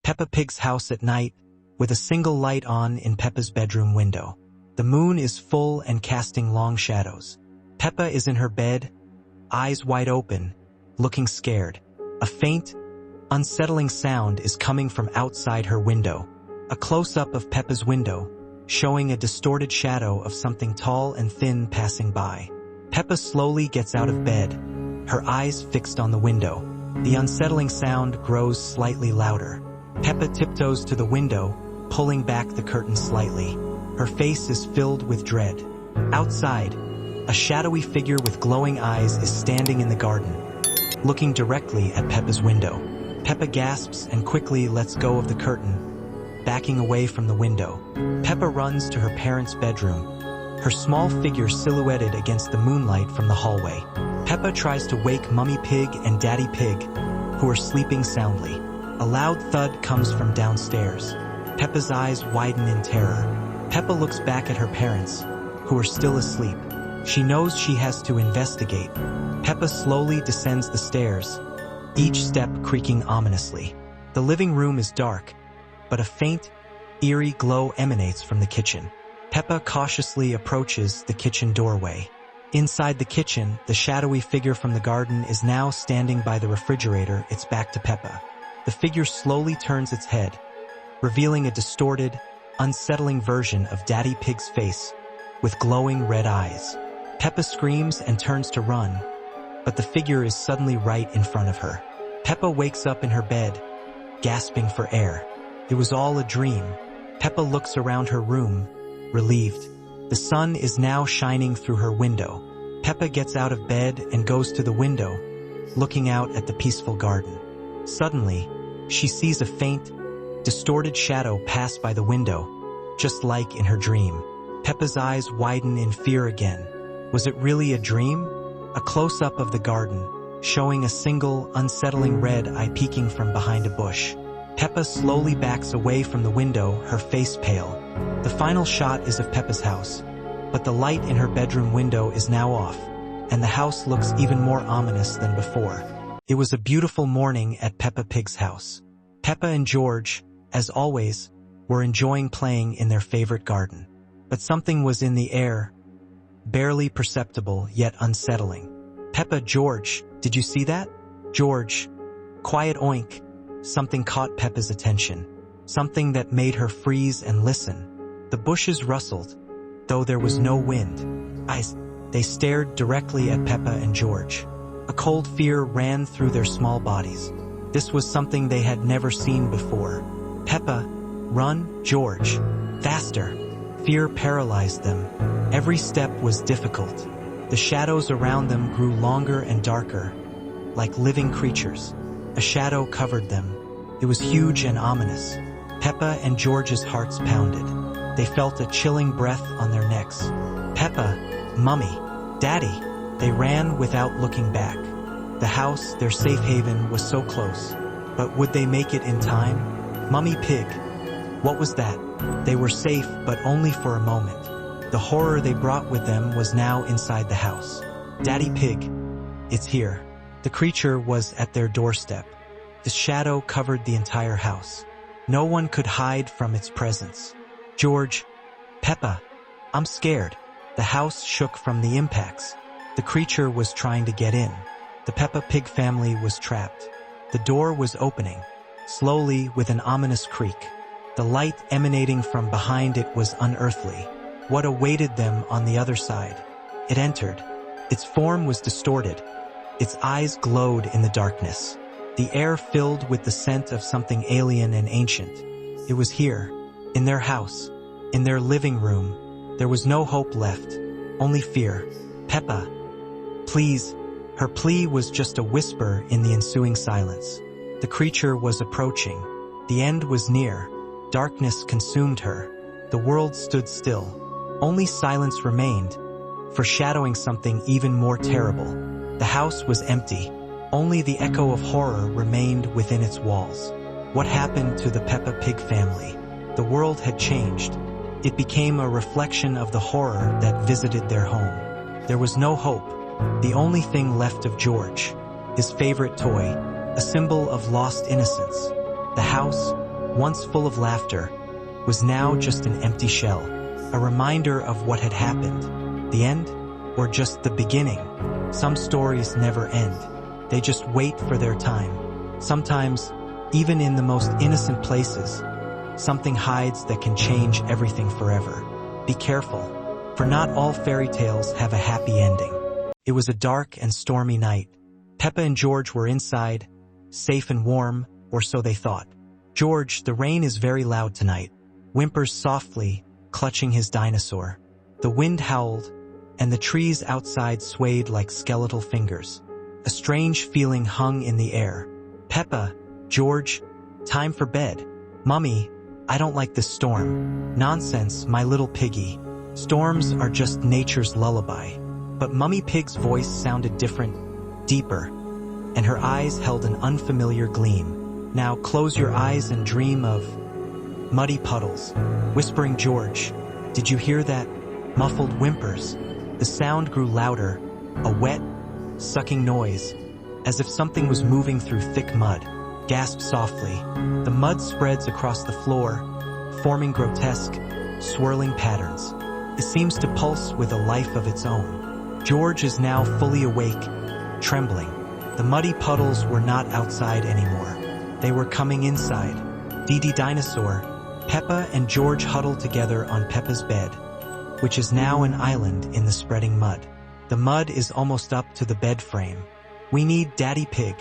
Peppa Pig's house at night, with a single light on in Peppa's bedroom window. The moon is full and casting long shadows. Peppa is in her bed, eyes wide open, looking scared. A faint, unsettling sound is coming from outside her window. A close-up of Peppa's window, showing a distorted shadow of something tall and thin passing by. Peppa slowly gets out of bed, her eyes fixed on the window. The unsettling sound grows slightly louder. Peppa tiptoes to the window, pulling back the curtain slightly. Her face is filled with dread. Outside, a shadowy figure with glowing eyes is standing in the garden, looking directly at Peppa's window. Peppa gasps and quickly lets go of the curtain, backing away from the window. Peppa runs to her parents' bedroom, her small figure silhouetted against the moonlight from the hallway. Peppa tries to wake Mummy Pig and Daddy Pig, who are sleeping soundly. A loud thud comes from downstairs. Peppa's eyes widen in terror. Peppa looks back at her parents, who are still asleep. She knows she has to investigate. Peppa slowly descends the stairs, each step creaking ominously. The living room is dark, but a faint, eerie glow emanates from the kitchen. Peppa cautiously approaches the kitchen doorway. Inside the kitchen, the shadowy figure from the garden is now standing by the refrigerator, its back to Peppa. The figure slowly turns its head, revealing a distorted, unsettling version of Daddy Pig's face with glowing red eyes. Peppa screams and turns to run, but the figure is suddenly right in front of her. Peppa wakes up in her bed, gasping for air. It was all a dream. Peppa looks around her room, relieved. The sun is now shining through her window. Peppa gets out of bed and goes to the window, looking out at the peaceful garden. Suddenly, she sees a faint, distorted shadow pass by the window, just like in her dream. Peppa's eyes widen in fear again. Was it really a dream? A close-up of the garden, showing a single, unsettling red eye peeking from behind a bush. Peppa slowly backs away from the window, her face pale. The final shot is of Peppa's house, but the light in her bedroom window is now off, and the house looks even more ominous than before. It was a beautiful morning at Peppa Pig's house. Peppa and George, as always, were enjoying playing in their favorite garden. But something was in the air, barely perceptible yet unsettling. Peppa, George, did you see that? George, quiet, oink. Something caught Peppa's attention, something that made her freeze and listen. The bushes rustled, though there was no wind. They stared directly at Peppa and George. A cold fear ran through their small bodies. This was something they had never seen before. Peppa, run, George, faster. Fear paralyzed them. Every step was difficult. The shadows around them grew longer and darker, like living creatures. A shadow covered them. It was huge and ominous. Peppa and George's hearts pounded. They felt a chilling breath on their necks. Peppa, Mummy, Daddy. They ran without looking back. The house, their safe haven, was so close. But would they make it in time? Mummy Pig. What was that? They were safe, but only for a moment. The horror they brought with them was now inside the house. Daddy Pig. It's here. The creature was at their doorstep. The shadow covered the entire house. No one could hide from its presence. George, Peppa, I'm scared. The house shook from the impacts. The creature was trying to get in. The Peppa Pig family was trapped. The door was opening, slowly with an ominous creak. The light emanating from behind it was unearthly. What awaited them on the other side? It entered. Its form was distorted. Its eyes glowed in the darkness. The air filled with the scent of something alien and ancient. It was here, in their house, in their living room. There was no hope left, only fear. Peppa, please. Her plea was just a whisper in the ensuing silence. The creature was approaching. The end was near. Darkness consumed her. The world stood still. Only silence remained, foreshadowing something even more terrible. The house was empty. Only the echo of horror remained within its walls. What happened to the Peppa Pig family? The world had changed. It became a reflection of the horror that visited their home. There was no hope. The only thing left of George, his favorite toy, a symbol of lost innocence. The house, once full of laughter, was now just an empty shell, a reminder of what had happened. The end? Or just the beginning? Some stories never end. They just wait for their time. Sometimes, even in the most innocent places, something hides that can change everything forever. Be careful, for not all fairy tales have a happy ending. It was a dark and stormy night. Peppa and George were inside, safe and warm, or so they thought. "George, the rain is very loud tonight," whimpers softly, clutching his dinosaur. The wind howled, and the trees outside swayed like skeletal fingers. A strange feeling hung in the air. "Peppa, George, time for bed." "Mummy, I don't like this storm." "Nonsense, my little piggy. Storms are just nature's lullaby." But Mummy Pig's voice sounded different, deeper, and her eyes held an unfamiliar gleam. "Now close your eyes and dream of muddy puddles." Whispering George, "Did you hear that?" Muffled whimpers. The sound grew louder, a wet, sucking noise, as if something was moving through thick mud. Gasp softly. The mud spreads across the floor, forming grotesque, swirling patterns. It seems to pulse with a life of its own. George is now fully awake, trembling. The muddy puddles were not outside anymore. They were coming inside. Dee Dee Dinosaur, Peppa and George huddled together on Peppa's bed, which is now an island in the spreading mud. The mud is almost up to the bed frame. "We need Daddy Pig."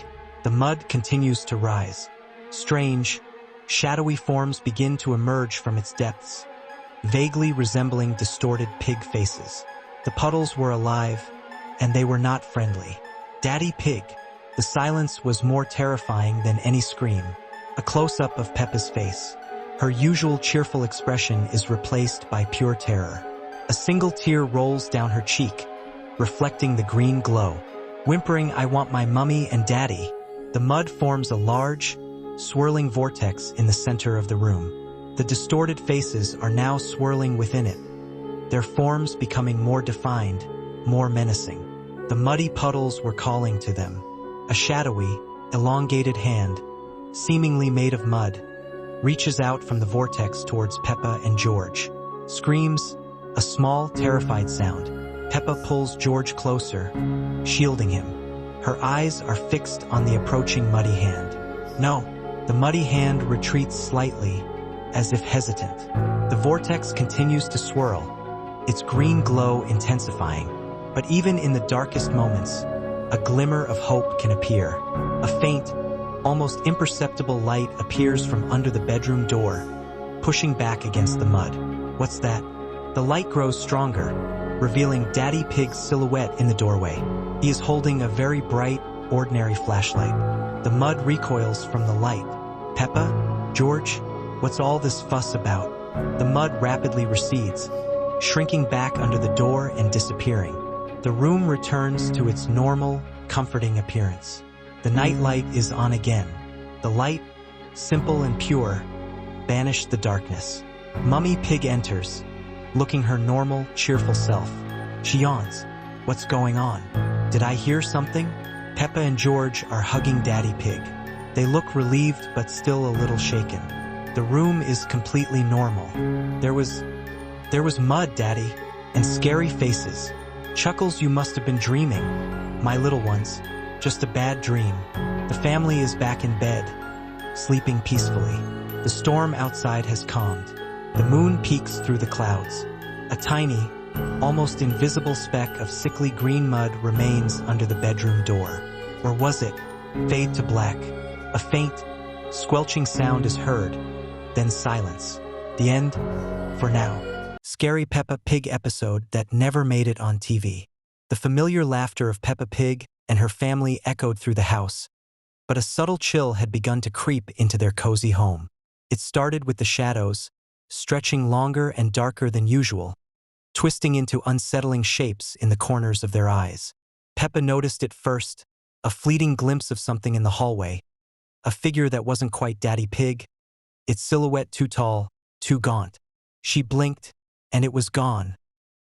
The mud continues to rise. Strange, shadowy forms begin to emerge from its depths, vaguely resembling distorted pig faces. The puddles were alive, and they were not friendly. "Daddy Pig." The silence was more terrifying than any scream. A close-up of Peppa's face. Her usual cheerful expression is replaced by pure terror. A single tear rolls down her cheek, reflecting the green glow. Whimpering, "I want my mummy and daddy." The mud forms a large, swirling vortex in the center of the room. The distorted faces are now swirling within it, their forms becoming more defined, more menacing. The muddy puddles were calling to them. A shadowy, elongated hand, seemingly made of mud, reaches out from the vortex towards Peppa and George. Screams, a small, terrified sound. Peppa pulls George closer, shielding him. Her eyes are fixed on the approaching muddy hand. "No." The muddy hand retreats slightly, as if hesitant. The vortex continues to swirl, its green glow intensifying. But even in the darkest moments, a glimmer of hope can appear. A faint, almost imperceptible light appears from under the bedroom door, pushing back against the mud. What's that? The light grows stronger, revealing Daddy Pig's silhouette in the doorway. He is holding a very bright, ordinary flashlight. The mud recoils from the light. "Peppa? George? What's all this fuss about?" The mud rapidly recedes, shrinking back under the door and disappearing. The room returns to its normal, comforting appearance. The night light is on again. The light, simple and pure, banished the darkness. Mummy Pig enters, looking her normal, cheerful self. She yawns. "What's going on? Did I hear something?" Peppa and George are hugging Daddy Pig. They look relieved but still a little shaken. The room is completely normal. There was mud, Daddy, and scary faces. "Chuckles, you must have been dreaming, my little ones. Just a bad dream." The family is back in bed, sleeping peacefully. The storm outside has calmed. The moon peeks through the clouds. A tiny, almost invisible speck of sickly green mud remains under the bedroom door. Or was it? Fade to black. A faint, squelching sound is heard, then silence. The end, for now. Scary Peppa Pig episode that never made it on TV. The familiar laughter of Peppa Pig and her family echoed through the house, but a subtle chill had begun to creep into their cozy home. It started with the shadows, stretching longer and darker than usual, twisting into unsettling shapes in the corners of their eyes. Peppa noticed it first, a fleeting glimpse of something in the hallway, a figure that wasn't quite Daddy Pig, its silhouette too tall, too gaunt. She blinked, and it was gone,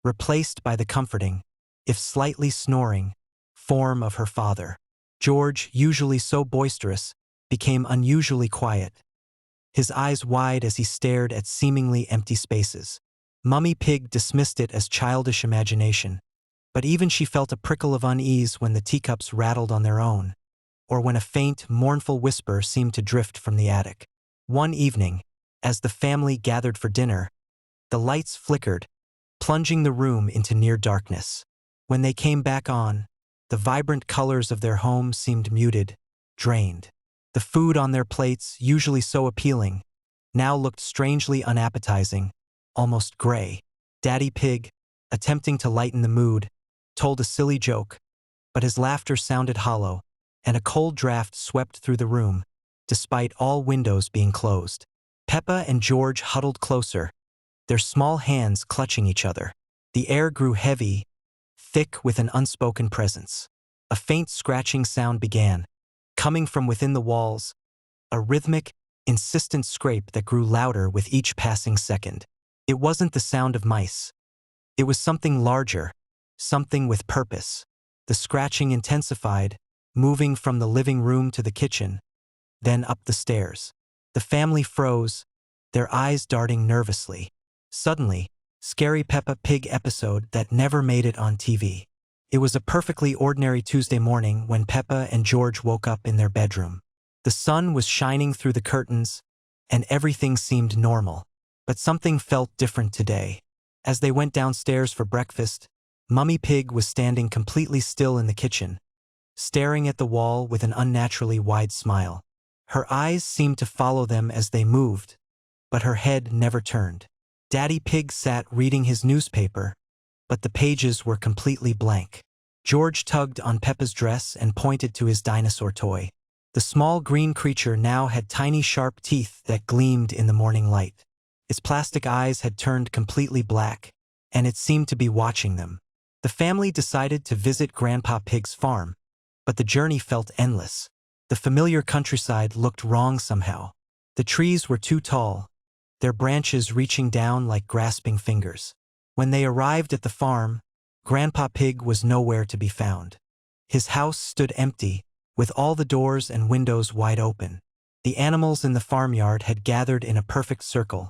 replaced by the comforting, if slightly snoring, form of her father. George, usually so boisterous, became unusually quiet, his eyes wide as he stared at seemingly empty spaces. Mummy Pig dismissed it as childish imagination, but even she felt a prickle of unease when the teacups rattled on their own, or when a faint, mournful whisper seemed to drift from the attic. One evening, as the family gathered for dinner, the lights flickered, plunging the room into near darkness. When they came back on, the vibrant colors of their home seemed muted, drained. The food on their plates, usually so appealing, now looked strangely unappetizing, almost gray. Daddy Pig, attempting to lighten the mood, told a silly joke, but his laughter sounded hollow, and a cold draft swept through the room, despite all windows being closed. Peppa and George huddled closer, their small hands clutching each other. The air grew heavy, thick with an unspoken presence. A faint scratching sound began, coming from within the walls, a rhythmic, insistent scrape that grew louder with each passing second. It wasn't the sound of mice. It was something larger, something with purpose. The scratching intensified, moving from the living room to the kitchen, then up the stairs. The family froze, their eyes darting nervously. Suddenly, scary Peppa Pig episode that never made it on TV. It was a perfectly ordinary Tuesday morning when Peppa and George woke up in their bedroom. The sun was shining through the curtains, and everything seemed normal. But something felt different today. As they went downstairs for breakfast, Mummy Pig was standing completely still in the kitchen, staring at the wall with an unnaturally wide smile. Her eyes seemed to follow them as they moved, but her head never turned. Daddy Pig sat reading his newspaper, but the pages were completely blank. George tugged on Peppa's dress and pointed to his dinosaur toy. The small green creature now had tiny sharp teeth that gleamed in the morning light. Its plastic eyes had turned completely black, and it seemed to be watching them. The family decided to visit Grandpa Pig's farm, but the journey felt endless. The familiar countryside looked wrong somehow. The trees were too tall, their branches reaching down like grasping fingers. When they arrived at the farm, Grandpa Pig was nowhere to be found. His house stood empty, with all the doors and windows wide open. The animals in the farmyard had gathered in a perfect circle,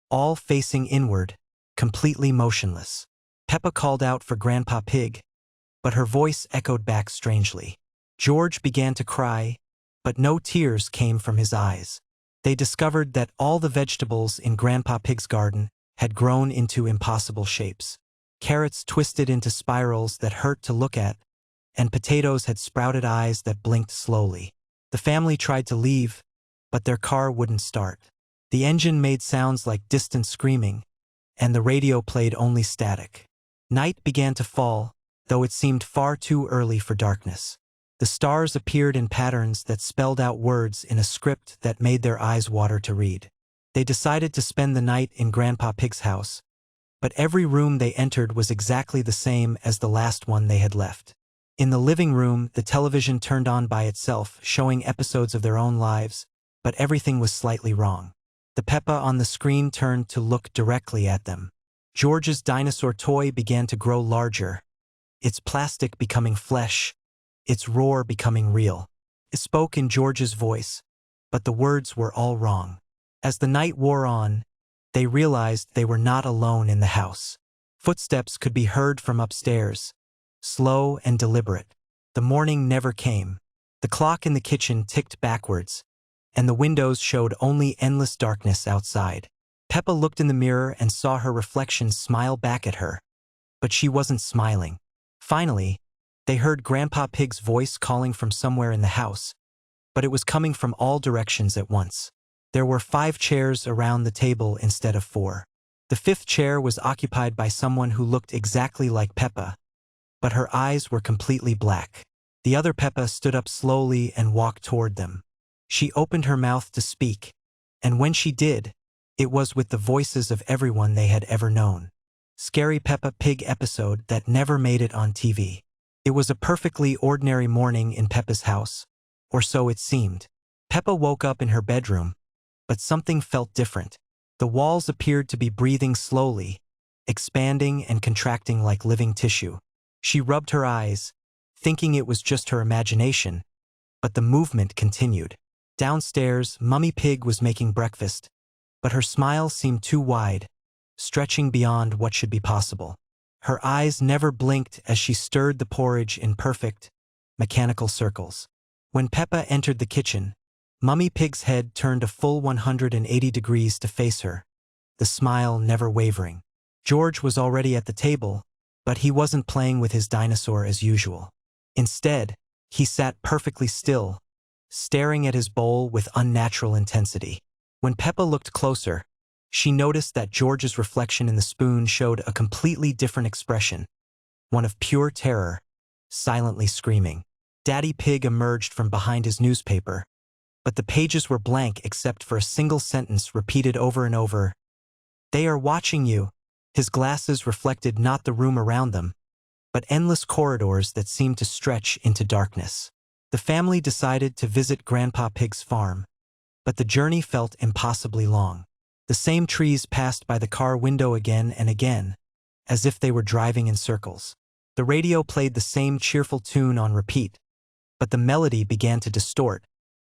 all facing inward, completely motionless. Peppa called out for Grandpa Pig, but her voice echoed back strangely. George began to cry, but no tears came from his eyes. They discovered that all the vegetables in Grandpa Pig's garden had grown into impossible shapes. Carrots twisted into spirals that hurt to look at, and potatoes had sprouted eyes that blinked slowly. The family tried to leave, but their car wouldn't start. The engine made sounds like distant screaming, and the radio played only static. Night began to fall, though it seemed far too early for darkness. The stars appeared in patterns that spelled out words in a script that made their eyes water to read. They decided to spend the night in Grandpa Pig's house, but every room they entered was exactly the same as the last one they had left. In the living room, the television turned on by itself, showing episodes of their own lives, but everything was slightly wrong. The Peppa on the screen turned to look directly at them. George's dinosaur toy began to grow larger, its plastic becoming flesh, its roar becoming real. It spoke in George's voice, but the words were all wrong. As the night wore on, they realized they were not alone in the house. Footsteps could be heard from upstairs, slow and deliberate. The morning never came. The clock in the kitchen ticked backwards, and the windows showed only endless darkness outside. Peppa looked in the mirror and saw her reflection smile back at her, but she wasn't smiling. Finally, they heard Grandpa Pig's voice calling from somewhere in the house, but it was coming from all directions at once. There were 5 chairs around the table instead of 4. The 5th chair was occupied by someone who looked exactly like Peppa, but her eyes were completely black. The other Peppa stood up slowly and walked toward them. She opened her mouth to speak, and when she did, it was with the voices of everyone they had ever known. Scary Peppa Pig episode that never made it on TV. It was a perfectly ordinary morning in Peppa's house, or so it seemed. Peppa woke up in her bedroom, but something felt different. The walls appeared to be breathing slowly, expanding and contracting like living tissue. She rubbed her eyes, thinking it was just her imagination, but the movement continued. Downstairs, Mummy Pig was making breakfast, but her smile seemed too wide, stretching beyond what should be possible. Her eyes never blinked as she stirred the porridge in perfect, mechanical circles. When Peppa entered the kitchen, Mummy Pig's head turned a full 180 degrees to face her, the smile never wavering. George was already at the table, but he wasn't playing with his dinosaur as usual. Instead, he sat perfectly still, staring at his bowl with unnatural intensity. When Peppa looked closer, she noticed that George's reflection in the spoon showed a completely different expression, one of pure terror, silently screaming. Daddy Pig emerged from behind his newspaper, but the pages were blank except for a single sentence repeated over and over. "They are watching you." His glasses reflected not the room around them, but endless corridors that seemed to stretch into darkness. The family decided to visit Grandpa Pig's farm, but the journey felt impossibly long. The same trees passed by the car window again and again, as if they were driving in circles. The radio played the same cheerful tune on repeat, but the melody began to distort,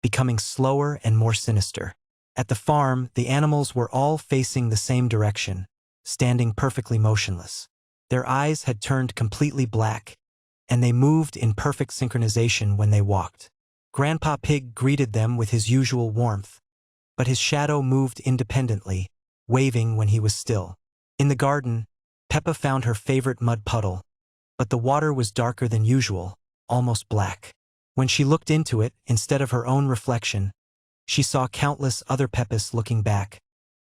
becoming slower and more sinister. At the farm, the animals were all facing the same direction, standing perfectly motionless. Their eyes had turned completely black, and they moved in perfect synchronization when they walked. Grandpa Pig greeted them with his usual warmth, but his shadow moved independently, waving when he was still. In the garden, Peppa found her favorite mud puddle, but the water was darker than usual, almost black. When she looked into it, instead of her own reflection, she saw countless other Peppas looking back,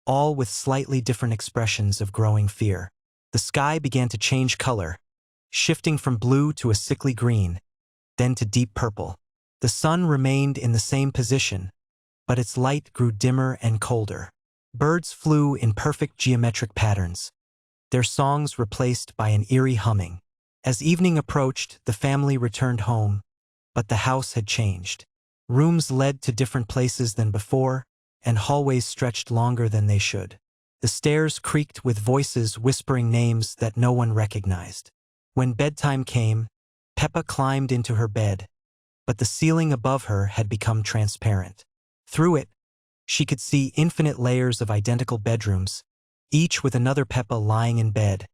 all with slightly different expressions of growing fear. The sky began to change color, shifting from blue to a sickly green, then to deep purple. The sun remained in the same position, but its light grew dimmer and colder. Birds flew in perfect geometric patterns, their songs replaced by an eerie humming. As evening approached, the family returned home, but the house had changed. Rooms led to different places than before, and hallways stretched longer than they should. The stairs creaked with voices whispering names that no one recognized. When bedtime came, Peppa climbed into her bed, but the ceiling above her had become transparent. Through it, she could see infinite layers of identical bedrooms, each with another Peppa lying in bed,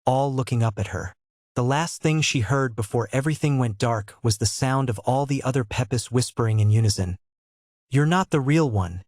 all looking up at her. The last thing she heard before everything went dark was the sound of all the other Peppas whispering in unison. "You're not the real one,